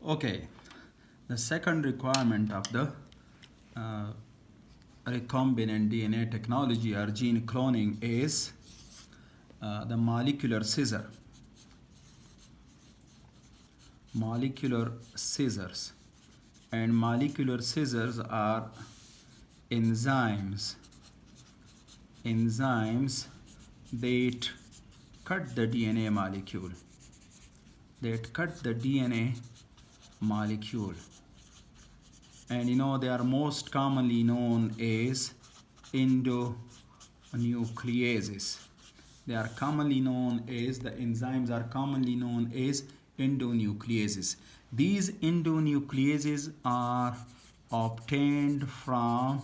Okay, the second requirement of the recombinant DNA technology or gene cloning is the molecular scissor. Molecular scissors. And molecular scissors are enzymes. Enzymes that cut the DNA molecule. That cut the DNA molecule. And they are most commonly known as endonucleases. They are commonly known as, the enzymes are commonly known as endonucleases. These endonucleases are obtained from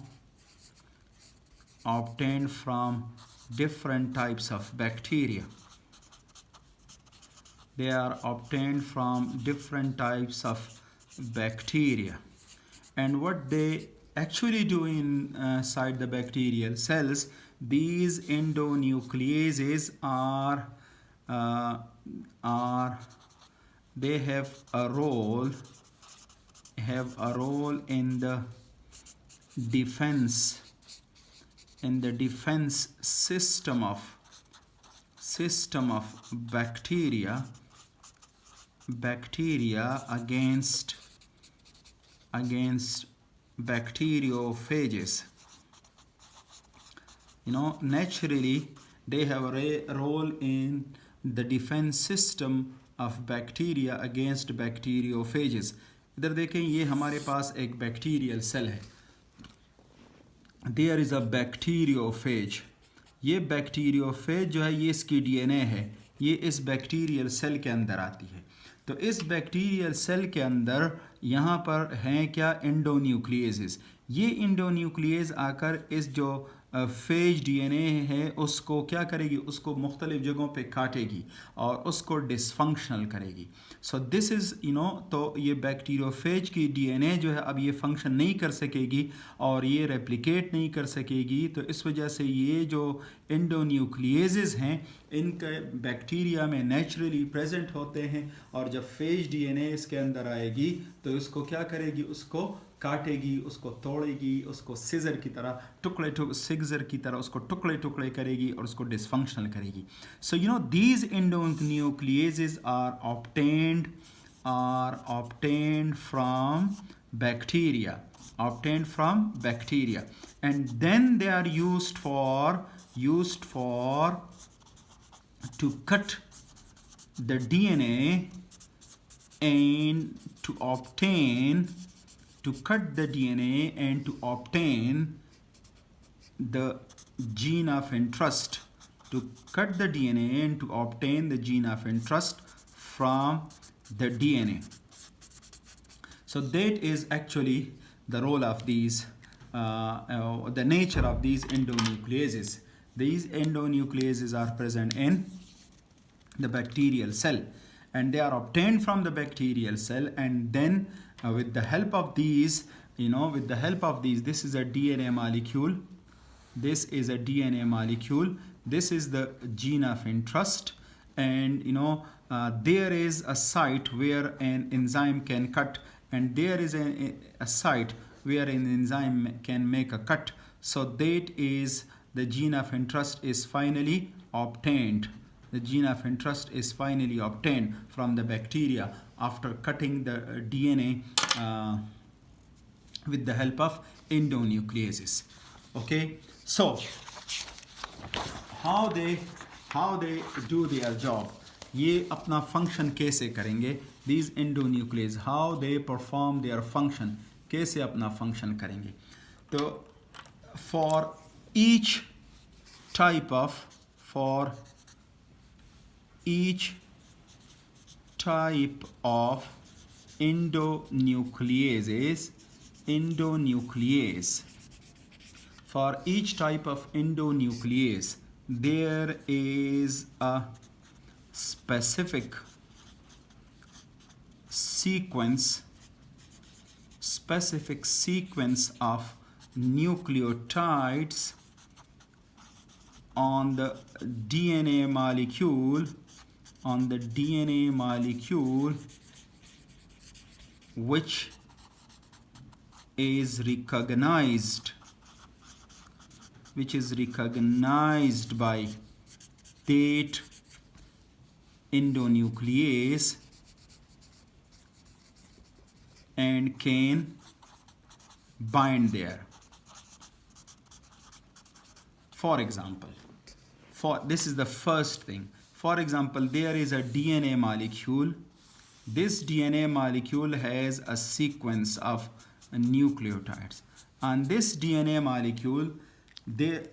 different types of bacteria. They are obtained from different types of bacteria. And what they actually do inside the bacterial cells, these endonucleases they have a role in the defense system of bacteria against bacteriophages. Naturally they have a role in the defense system of bacteria against bacteriophages. इधर देखें, ये हमारे पास एक bacterial cell है. There is a bacteriophage. ये bacteriophage जो है, ये इसकी डीएनए है. ये इस बैक्टीरियल सेल के अंदर आती है. तो इस बैक्टीरियल सेल के अंदर यहाँ पर हैं क्या, एंडोन्यूक्लियेसेस. ये एंडोन्यूक्लियेस आकर इस जो फेज डीएनए है उसको क्या करेगी, उसको मुख्तलिफ जगहों पे काटेगी और उसको डिसफंक्शनल करेगी. सो दिस इज़ तो ये बैक्टीरियोफेज की डीएनए जो है अब ये फंक्शन नहीं कर सकेगी और ये रेप्लिकेट नहीं कर सकेगी. तो इस वजह से ये जो एंडोन्यूक्लियेसेस हैं, इनके बैक्टीरिया में नेचुरली प्रेजेंट होते हैं और जब फेज डीएनए इसके अंदर आएगी तो इसको क्या करेगी, उसको काटेगी, उसको तोड़ेगी, उसको सिजर की तरह उसको टुकड़े करेगी और उसको डिसफंक्शनल करेगी. So these endonucleases are obtained from bacteria, and then they are used for to cut the DNA and to cut the DNA and to obtain the gene of interest. To cut the DNA and to obtain the gene of interest from the DNA. So that is actually the role of these, the nature of these endonucleases. These endonucleases are present in the bacterial cell, and they are obtained from the bacterial cell, and then with the help of these, this is a DNA molecule. This is a DNA molecule. This is the gene of interest, and there is a site where an enzyme can cut, and there is a site where an enzyme can make a cut. So that is, the gene of interest is finally obtained. The gene of interest is finally obtained from the bacteria after cutting the DNA with the help of endonucleases. Okay, so how they do their job, ये अपना function कैसे करेंगे. These endonucleases, how they perform their function, कैसे अपना function करेंगे. तो for each type of endonuclease, for each type of endonuclease, there is a specific sequence of nucleotides on the DNA molecule which is recognized by that endonuclease and can bind there. For example, this is the first thing. For example, there is a DNA molecule. This DNA molecule has a sequence of nucleotides. And this DNA molecule, there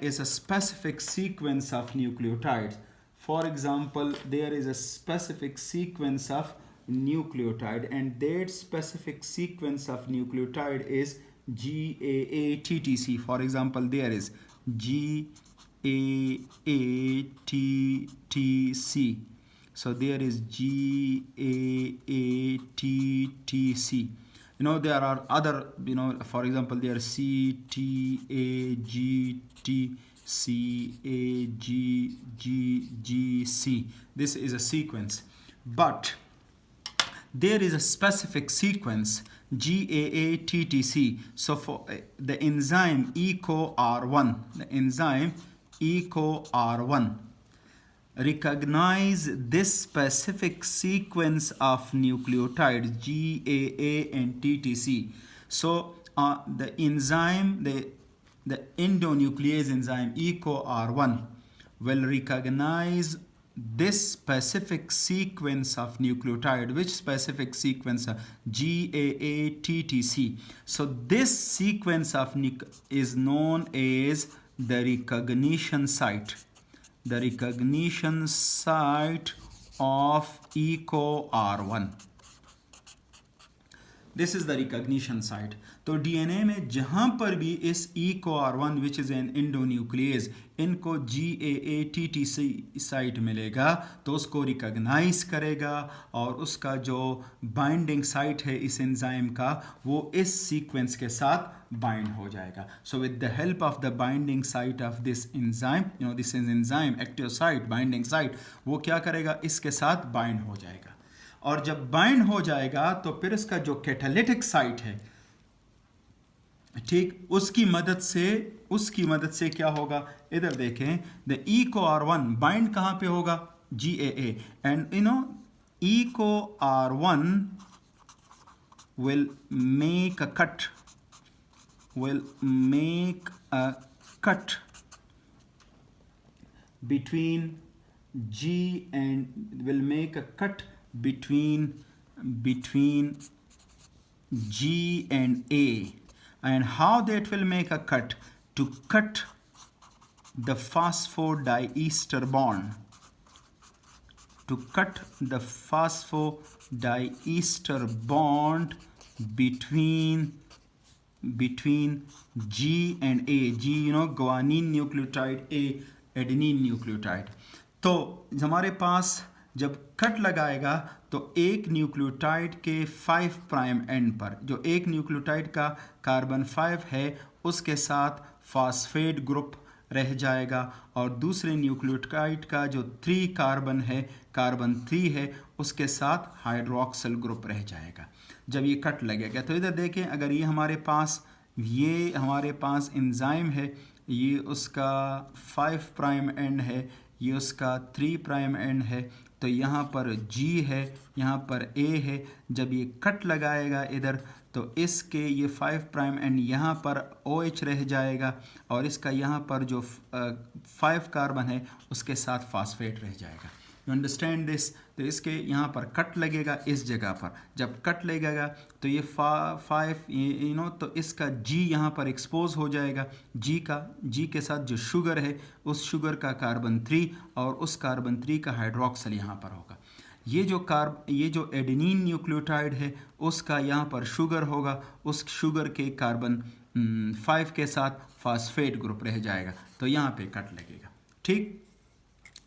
is a specific sequence of nucleotides. For example, there is a specific sequence of nucleotide, and that specific sequence of nucleotide is GAATTC. For example, there is GAATTC. So there is GAATTC. There are other, for example, there are CTAGTCAGGGC. This is a sequence. But there is a specific sequence, GAATTC. So for the enzyme EcoR1, recognize this specific sequence of nucleotides GAA and TTC. So the enzyme, the endonuclease enzyme EcoR1 will recognize this specific sequence of nucleotide. Which specific sequence? GAATTC. So this sequence of is known as the recognition site. The recognition site of EcoR1. This is the recognition site. तो DNA में जहाँ पर भी इस EcoR1 which is an endonuclease इनको GAATTC site मिलेगा तो उसको रिकॉग्नाइज करेगा और उसका जो बाइंडिंग साइट है इस एंजाइम का वो इस सीक्वेंस के साथ बाइंड हो जाएगा. So with the help of the binding site of this enzyme, this is enzyme active site, binding site, वो क्या करेगा, इसके साथ बाइंड हो जाएगा. और जब बाइंड हो जाएगा तो फिर इसका जो कैटालिटिक साइट है, ठीक, उसकी मदद से क्या होगा, इधर देखें, द EcoR1 बाइंड कहां पे होगा, GAA, and EcoR1 will make a cut between G and will make a cut between G and A. And how that will make a cut? To cut the phosphodiester bond. To cut the phosphodiester bond between G and A. G, guanine nucleotide, A, adenine nucleotide. तो हमारे पास जब cut लगाएगा तो एक nucleotide के 5 prime and पर, जो एक न्यूक्लियोटाइड का कार्बन 5 है उसके साथ फॉस्फेट ग्रुप रह जाएगा, और दूसरे न्यूक्लियोटाइड का जो 3 कार्बन है, कार्बन 3 है, उसके साथ हाइड्रोक्सिल ग्रुप रह जाएगा जब ये कट लगेगा. तो इधर देखें, अगर ये हमारे पास एंजाइम है, ये उसका 5 प्राइम एंड है, ये उसका 3 प्राइम एंड है, तो यहाँ पर G है, यहाँ पर A है. जब ये कट लगाएगा इधर तो इसके ये 5 प्राइम एंड यहाँ पर OH रह जाएगा, और इसका यहाँ पर जो 5 कार्बन है उसके साथ फॉस्फेट रह जाएगा. You understand this. तो इसके यहाँ पर कट लगेगा इस जगह पर, जब कट लगेगा तो ये 5 तो इसका G यहाँ पर एक्सपोज हो जाएगा. G के साथ जो शुगर है उस शुगर का कार्बन 3 और उस कार्बन 3 का हाइड्रोक्सिल यहाँ पर होगा. ये जो एडेनिन न्यूक्लियोटाइड है उसका यहाँ पर शुगर होगा, उस शुगर के कार्बन 5 के साथ फॉस्फेट ग्रुप रह जाएगा, तो यहाँ पे कट लगेगा. ठीक,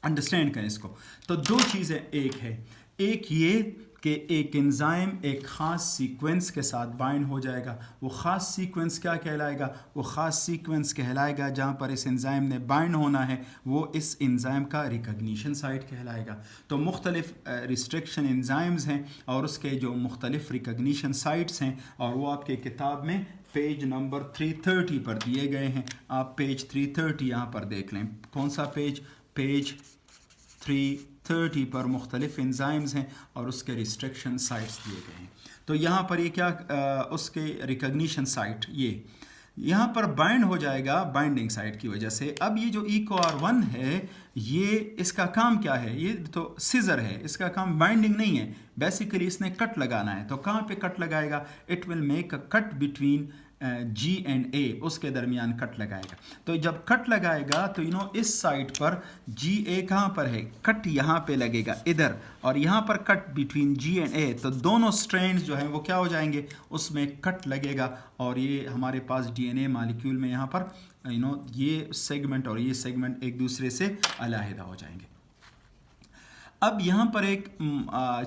अंडरस्टैंड करें इसको. तो दो चीज़ें एक है, एक ये कि एक एंजाइम एक ख़ास सीक्वेंस के साथ बाइंड हो जाएगा। वो ख़ास सीक्वेंस क्या कहलाएगा? वो ख़ास सीक्वेंस कहलाएगा जहाँ पर इस एंजाइम ने बाइंड होना है, वो इस एंजाइम का रिकग्निशन साइट कहलाएगा। तो मुख्तलिफ रिस्ट्रिक्शन एंजाइम्स हैं और उसके जो मुख्तलिफ रिकग्निशन साइट्स हैं, और वो आपके किताब में पेज नंबर 330 पर दिए गए हैं। आप पेज 330 यहाँ पर देख लें। कौन सा पेज? पेज 330 पर मुख्तलिफ एंजाइम्स हैं और उसके रिस्ट्रिक्शन साइट्स दिए गए हैं। तो यहाँ पर ये क्या उसके रिकग्निशन साइट ये यहाँ पर बाइंड हो जाएगा बाइंडिंग साइट की वजह से। अब ये जो EcoR1 है, ये इसका काम क्या है? ये तो सीजर है, इसका काम बाइंडिंग नहीं है। बेसिकली इसने कट लगाना है। तो कहाँ पे कट लगाएगा? It will make a cut between G and A, उसके दरमियान कट लगाएगा। तो जब कट लगाएगा तो इस साइड पर GA कहाँ पर है? कट यहाँ पे लगेगा इधर, और यहाँ पर cut between G and A। तो दोनों स्ट्रैंड्स जो हैं वो क्या हो जाएंगे? उसमें कट लगेगा और ये हमारे पास DNA मॉलिक्यूल में यहाँ पर ये सेगमेंट और ये सेगमेंट एक दूसरे से अलहदा हो जाएंगे। अब यहाँ पर एक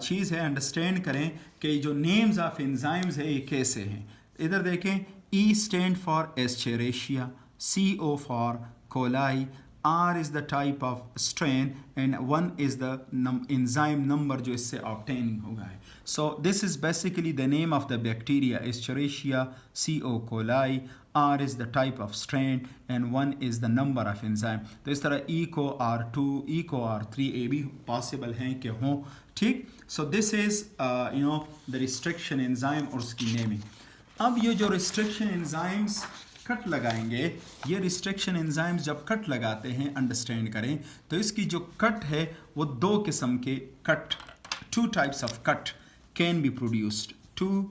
चीज़ है, अंडरस्टैंड करें कि जो नेम्स ऑफ एंजाइम्स है ये कैसे हैं। इधर देखें, E stand for Escherichia, CO for coli, R is the type of strain and 1 is the enzyme number जो इससे obtaining होगा है। So this is basically the name of the bacteria, Escherichia, CO coli, R is the type of strain and 1 is the number of enzyme। तो इस तरह EcoR2, EcoR3 ये भी possible हैं कि हों, ठीक। So this is the restriction enzyme और उसकी naming। अब ये जो रिस्ट्रिक्शन एंजाइम्स कट लगाएंगे, ये रिस्ट्रिक्शन एंजाइम्स जब कट लगाते हैं, अंडरस्टैंड करें, तो इसकी जो कट है वो दो किस्म के cut, 2 types of cut can be produced. 2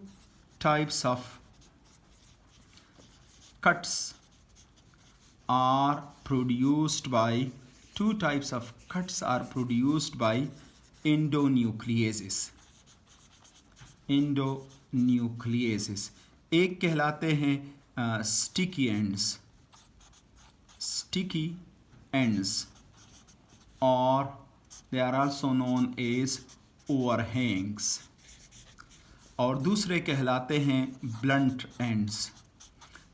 types of cuts are produced by 2 types of cuts are produced by endonucleases. Endonucleases एक कहलाते हैं स्टिकी एंड्स और they are also known as overhangs, और दूसरे कहलाते हैं ब्लंट एंड्स।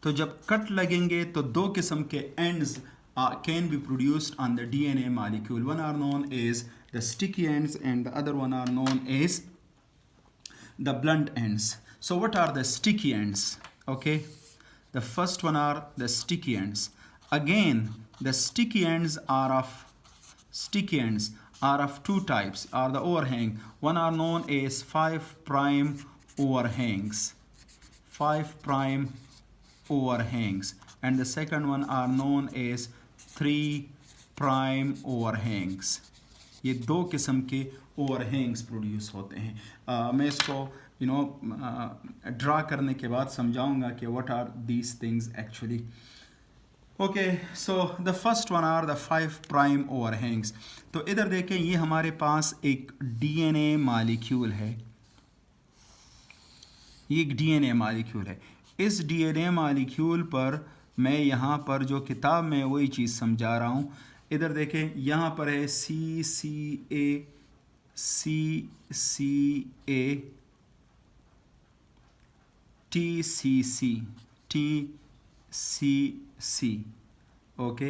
तो जब कट लगेंगे तो दो किस्म के ends can be produced on the DNA molecule. One are known as the sticky ends and the other one are known as the blunt ends. So what are the sticky ends? Okay, the first one are the sticky ends. Again, the sticky ends are of 2 types, are the overhang. One are known as 5' overhangs, 5' overhangs, and the second one are known as 3' overhangs. ये दो किस्म के overhangs produce होते हैं। मैं इसको draw करने के बाद समझाऊंगा कि what are these things actually. Okay, so the first one are the 5' overhangs. तो इधर देखें, ये हमारे पास एक DNA मॉलिक्यूल है, ये एक DNA मॉलिक्यूल है। इस DNA मॉलिक्यूल पर मैं यहाँ पर जो किताब में वही चीज़ समझा रहा हूँ। इधर देखें, यहाँ पर है CCA TCC। ओके,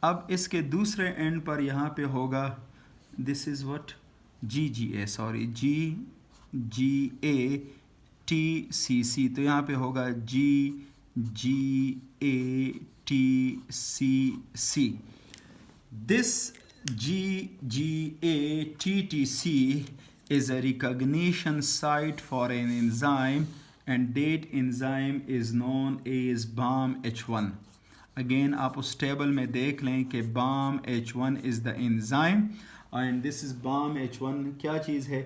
अब इसके दूसरे एंड पर यहाँ पे होगा, दिस इज़ व्हाट, GGA तो यहाँ पे होगा GGATCC। This GGATTC is a recognition site for an enzyme and that enzyme is known as BAMH1. Again, आप उस टेबल में देख लें कि BAMH1 is the enzyme and this is BAMH1 क्या चीज़ है?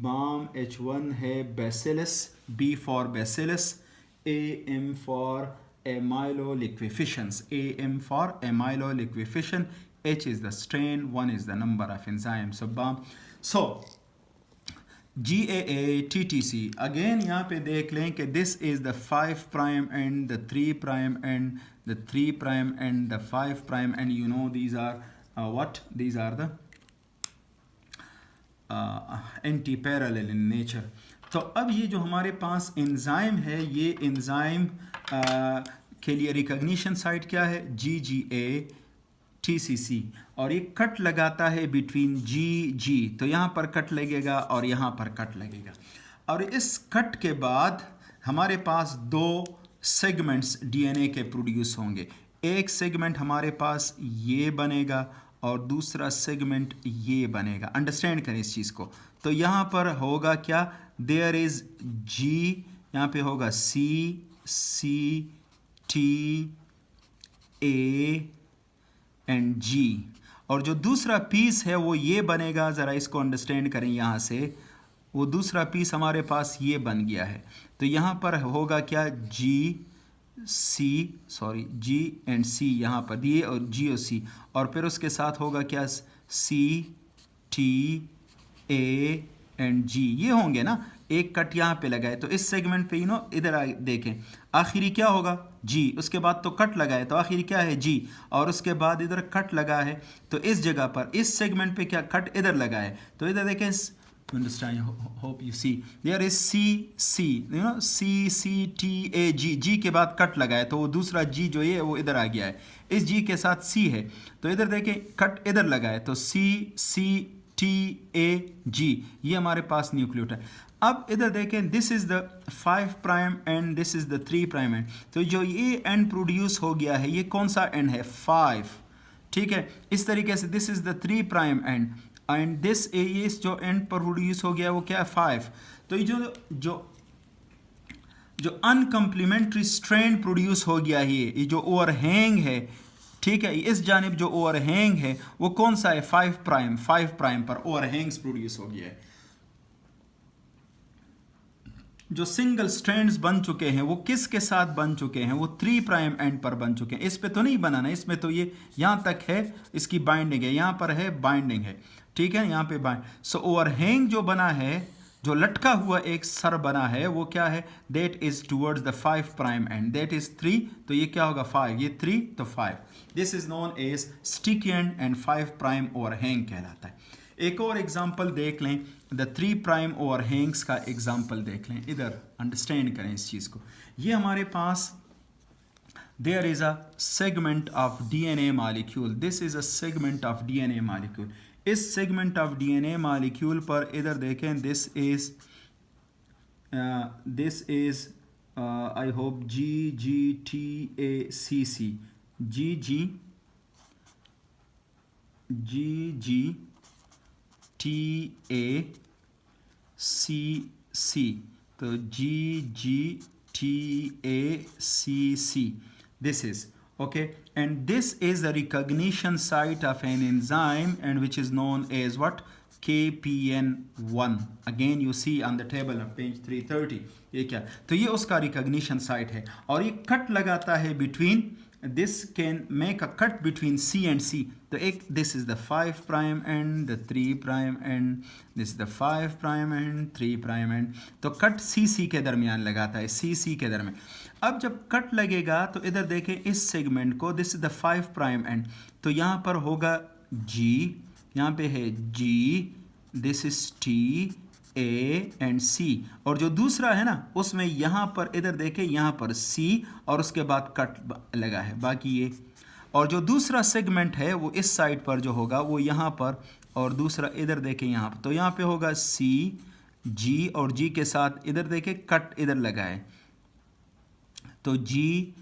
BAMH1 है bacillus, B for bacillus, AM for amyloliquefaction, AM for amyloliquefaction, H is the strain, 1 is the number of enzymes. So GAATTC, again यहाँ पे देख लें कि this is the 5' end, the 3' end, the 3' end, the 5' end. These are what? These are the anti parallel in nature. तो अब ये जो हमारे पास एंजाइम है, ये एंजाइम के लिए रिकॉग्निशन साइट क्या है, GGA-TCC, और ये कट लगाता है बिटवीन GG। तो यहाँ पर कट लगेगा और यहाँ पर कट लगेगा, और इस कट के बाद हमारे पास दो सेगमेंट्स DNA के प्रोड्यूस होंगे। एक सेगमेंट हमारे पास ये बनेगा और दूसरा सेगमेंट ये बनेगा। अंडरस्टैंड करें इस चीज़ को। तो यहाँ पर होगा क्या, देयर इज G, यहाँ पे होगा C, T, A and G, और जो दूसरा पीस है वो ये बनेगा। ज़रा इसको अंडरस्टैंड करें, यहाँ से वो दूसरा पीस हमारे पास ये बन गया है। तो यहाँ पर होगा क्या, G एंड C यहाँ पर दिए, और G और C, और फिर उसके साथ होगा क्या, C, T, A and G, ये होंगे ना। एक कट यहाँ पे लगाए तो इस सेगमेंट पे इधर देखें, आखिरी क्या होगा, G, उसके बाद तो कट लगाए तो आखिरी क्या है, G, और उसके बाद इधर कट लगा है। तो इस जगह पर इस सेगमेंट पे क्या कट इधर लगा है, तो इधर देखें, understand, hope you see there is C, T, A, G के बाद कट लगा है, तो वो दूसरा G जो है वो इधर आ गया है, इस G के साथ C है, तो इधर देखें कट इधर लगा है, तो C, T, A, G, ये हमारे पास न्यूक्लियोटाइड। अब इधर देखें, this is the 5 prime and this is the 3 prime and. तो जो ये एंड प्रोड्यूस हो गया है, ये कौन सा एंड है, 5, ठीक है। इस तरीके से this is the 3 prime and and this ये जो एंड प्रोड्यूस हो गया वो क्या है, 5। तो ये जो अनकम्प्लीमेंट्री स्ट्रैंड प्रोड्यूस हो गया है, ये जो ओवरहैंग है, ठीक है, इस जानिब जो ओवरहैंग है वो कौन सा है, 5 प्राइम पर ओवरहैंग्स प्रोड्यूस हो गया है। जो सिंगल स्ट्रैंड्स बन चुके हैं वो किसके साथ बन चुके हैं, वो 3 प्राइम एंड पर बन चुके हैं। इस पे तो नहीं बनाना, इसमें तो ये यहाँ तक है, इसकी बाइंडिंग है, यहाँ पर है बाइंडिंग है, ठीक है, यहाँ पे बाइंड। सो ओवरहैंग जो बना है, जो लटका हुआ एक सर बना है, वो क्या है, that is towards the 5 prime and, that is 3, तो ये क्या होगा 5, ये 3 तो 5। This is known as sticky end 5 prime overhang कहलाता है। एक और एग्जाम्पल देख लें, द 3 प्राइम ओवरहैंग्स का एग्जाम्पल देख लें, इधर अंडरस्टैंड करें इस चीज़ को। ये हमारे पास there is a segment of DNA molecule, this is a segment of DNA molecule. इस सेगमेंट ऑफ DNA मॉलिक्यूल पर इधर देखें, this is I hope GGTACC, GGTACC, तो GGTACC, this is okay, and this is the recognition site of an enzyme and which is known as what, KPN1। again you see on the table of page 330, ये क्या, तो ये उसका recognition site है, और ये cut लगाता है between, this can make a cut between C and C। तो एक, this is the 5 prime and the 3 prime and this is the 5 prime and 3 prime and, तो कट CC के दरमियान लगाता है, CC के दरमियान। अब जब कट लगेगा तो इधर देखें इस सेगमेंट को, this is the 5 prime end, तो यहाँ पर होगा G, यहाँ पे है G, this is T, A and C, और जो दूसरा है ना उसमें यहाँ पर इधर देखें, यहाँ पर C और उसके बाद कट लगा है, बाकी ये, और जो दूसरा सेगमेंट है वो इस साइड पर जो होगा वो यहाँ पर, और दूसरा इधर देखें यहाँ पर, तो यहाँ पे होगा C, G, और G के साथ इधर देखें कट इधर लगा है, तो GGTAC,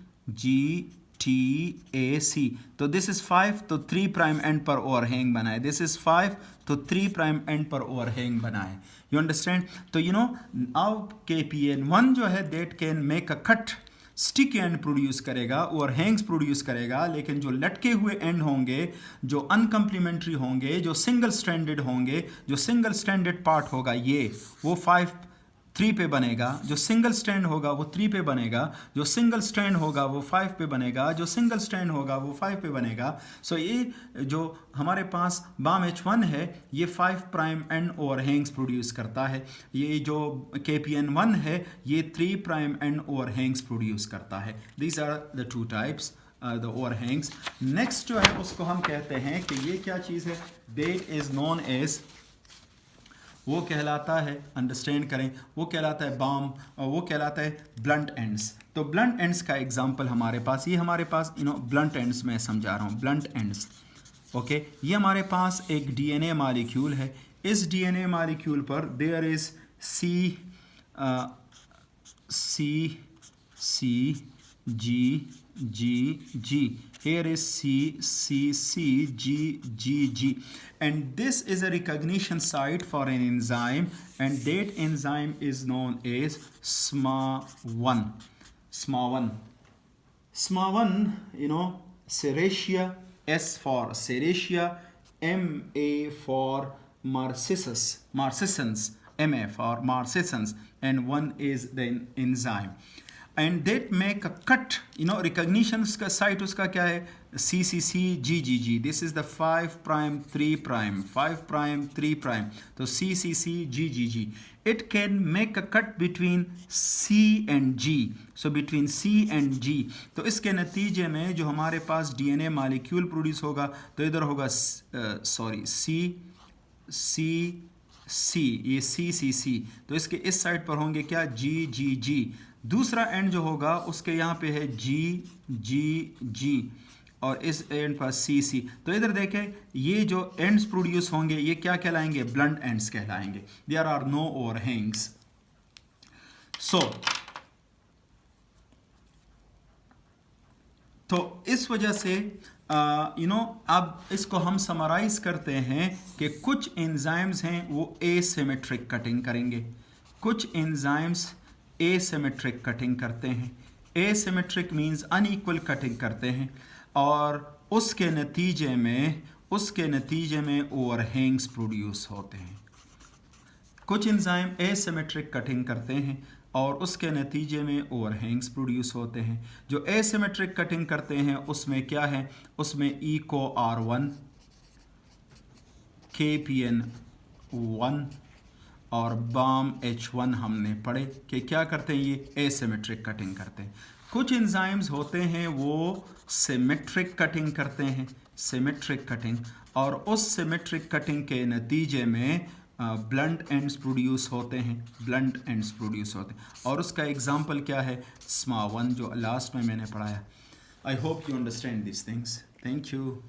तो दिस इज 5, तो 3 प्राइम एंड पर ओवरहैंग बना है, दिस इज 5, तो 3 प्राइम एंड पर ओवरहैंग बना है। You understand. तो यू नो नाउ KPN1 जो है that can make a cut, stick and produce करेगा, ओवरहैंग्स प्रोड्यूस करेगा, लेकिन जो लटके हुए एंड होंगे, जो अनकम्प्लीमेंट्री होंगे, जो सिंगल स्ट्रैंडेड होंगे, जो सिंगल स्ट्रैंडेड पार्ट होगा ये, वो 3 पे बनेगा, जो सिंगल स्ट्रैंड होगा वो 3 पे बनेगा, जो सिंगल स्ट्रैंड होगा वो 5 पे बनेगा, जो सिंगल स्ट्रैंड होगा वो 5 पे बनेगा। सो ये जो हमारे पास BAM-H1 है ये 5 प्राइम एंड ओवरहैंग्स प्रोड्यूस करता है, ये जो KPN1 है ये 3 प्राइम एंड ओवरहैंग्स प्रोड्यूस करता है। These are the 2 types the overhangs. Next जो है उसको हम कहते हैं कि ये क्या चीज़ है, दैट इज नोन एज वो कहलाता है, अंडरस्टैंड करें, वो कहलाता है बाम, और वो कहलाता है ब्लंट एंड्स। तो ब्लंट एंड्स का एग्जांपल हमारे पास, ये हमारे पास ब्लंट एंड्स मैं समझा रहा हूँ, ब्लंट एंड्स। ओके, ये हमारे पास एक डीएनए मॉलिक्यूल है। इस डीएनए मॉलिक्यूल पर there is C G G G. Here is C G G G, and this is a recognition site for an enzyme, and that enzyme is known as SMA1. SMA1. SMA1, Serratia, S for Serratia, MA for Marcescens, MA for Marcescens, and 1 is the enzyme. And that make a cut, recognition का site उसका क्या है, CCCGGG. This is the 5 prime 3 prime 5 prime 3 prime. तो CCCGGG. It can make a cut between C and G. So between C and G. तो इसके नतीजे में जो हमारे पास DNA मॉलिक्यूल प्रोड्यूस होगा, तो इधर होगा C, ये CCC, तो इसके इस साइड पर होंगे क्या, GGG। दूसरा एंड जो होगा उसके यहाँ पे है GGG, और इस एंड पर CC। तो इधर देखें, ये जो एंड्स प्रोड्यूस होंगे ये क्या कहलाएंगे, ब्लंट एंड्स कहलाएंगे। There are no overhangs. तो इस वजह से अब इसको हम समराइज करते हैं कि कुछ एंजाइम्स हैं वो एसिमेट्रिक कटिंग करेंगे, कुछ एंजाइम्स एसिमेट्रिक कटिंग करते हैं। एसिमेट्रिक मींस अनइक्वल कटिंग करते हैं, और उसके नतीजे में ओवरहैंग्स प्रोड्यूस होते हैं। कुछ एंजाइम एसिमेट्रिक कटिंग करते हैं और उसके नतीजे में ओवरहैंग्स प्रोड्यूस होते हैं। जो एसिमेट्रिक कटिंग करते हैं उसमें क्या है, उसमें ECO R1, KPN1 और BAM H1 हमने पढ़े कि क्या करते हैं, ये एसिमेट्रिक कटिंग करते हैं। कुछ एंजाइम्स होते हैं वो सिमेट्रिक कटिंग करते हैं, सिमेट्रिक कटिंग, और उस सिमेट्रिक कटिंग के नतीजे में ब्लंट एंड्स प्रोड्यूस होते हैं, ब्लंट एंड्स प्रोड्यूस होते हैं। और उसका एग्जांपल क्या है, SMA1 जो लास्ट में मैंने पढ़ाया। I hope you understand this things. Thank you.